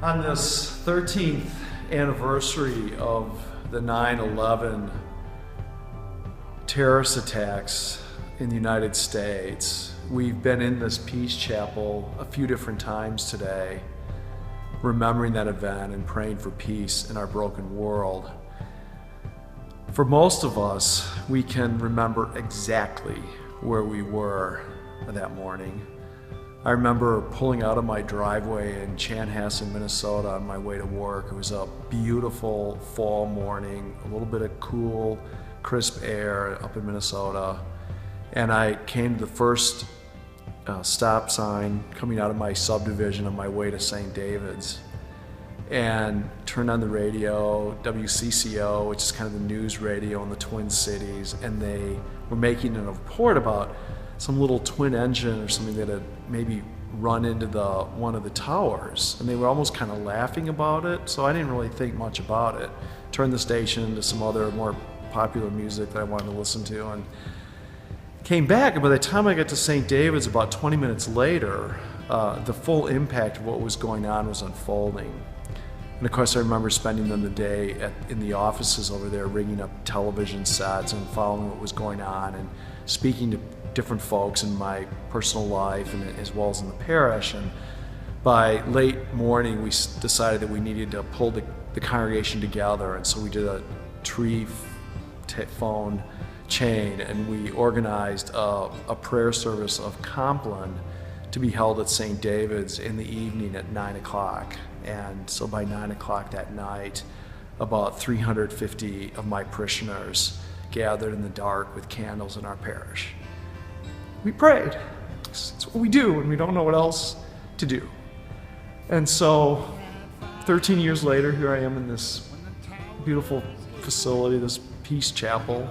On this 13th anniversary of the 9/11 terrorist attacks in the United States, we've been in this Peace Chapel a few different times today, remembering that event and praying for peace in our broken world. For most of us, we can remember exactly where we were that morning. I remember pulling out of my driveway in Chanhassen, Minnesota on my way to work. It was a beautiful fall morning, a little bit of cool, crisp air up in Minnesota. And I came to the first stop sign coming out of my subdivision on my way to St. David's, and turned on the radio, WCCO, which is kind of the news radio in the Twin Cities, and they were making a report about some little twin engine or something that had maybe run into one of the towers, and they were almost kind of laughing about it, so I didn't really think much about it. Turned the station to some other more popular music that I wanted to listen to, and came back, and by the time I got to St. David's about 20 minutes later, the full impact of what was going on was unfolding. And of course I remember spending the day in the offices over there, rigging up television sets and following what was going on and speaking to different folks in my personal life and as well as in the parish. And by late morning we decided that we needed to pull the congregation together, and so we did a phone chain, and we organized a prayer service of Compline to be held at St. David's in the evening at 9 o'clock. And so by 9 o'clock that night, about 350 of my parishioners gathered in the dark with candles in our parish. We prayed. It's what we do when we don't know what else to do. And so 13 years later, here I am in this beautiful facility, this Peace Chapel,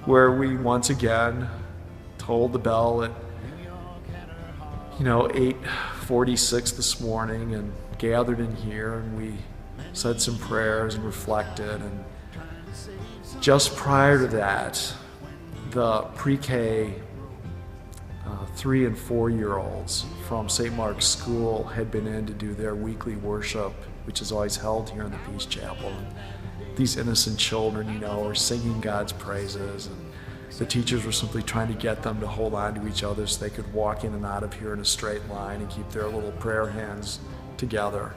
where we once again tolled the bell at 8:46 this morning and gathered in here, and we said some prayers and reflected. And just prior to that, the pre-K 3 and 4-year-olds from St. Mark's School had been in to do their weekly worship, which is always held here in the Peace Chapel. And these innocent children, were singing God's praises, and the teachers were simply trying to get them to hold on to each other so they could walk in and out of here in a straight line and keep their little prayer hands together.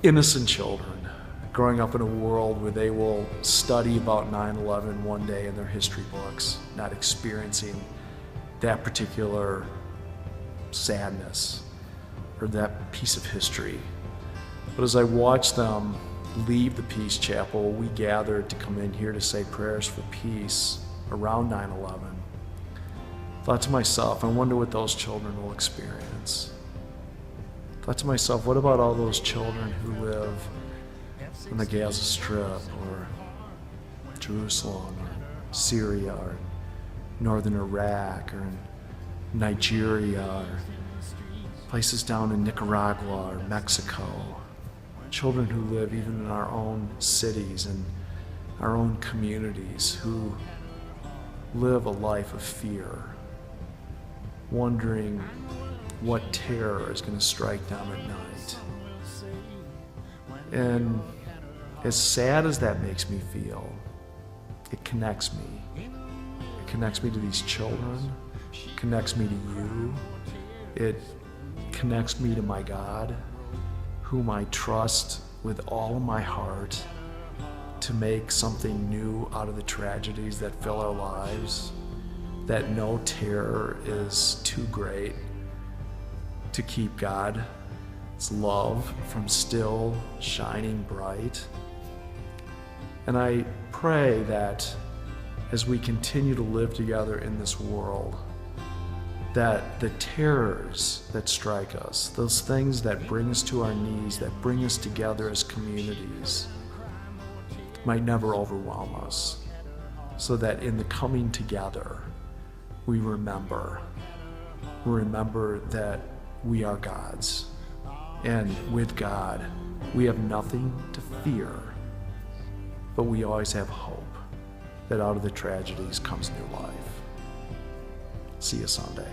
Innocent children growing up in a world where they will study about 9/11 one day in their history books, not experiencing that particular sadness or that piece of history. But as I watched them leave the Peace Chapel, we gathered to come in here to say prayers for peace around 9/11. Thought to myself, I wonder what those children will experience. Thought to myself, what about all those children who live in the Gaza Strip or Jerusalem or Syria or northern Iraq or in Nigeria or places down in Nicaragua or Mexico? Children who live even in our own cities and our own communities, who live a life of fear, wondering what terror is going to strike them at night. And as sad as that makes me feel, it connects me. It connects me to these children. It connects me to you. It connects me to my God, whom I trust with all of my heart to make something new out of the tragedies that fill our lives, that no terror is too great to keep God's love from still shining bright. And I pray that as we continue to live together in this world, that the terrors that strike us, those things that bring us to our knees, that bring us together as communities, might never overwhelm us, so that in the coming together, we remember that we are God's, and with God, we have nothing to fear, but we always have hope that out of the tragedies comes new life. See you Sunday.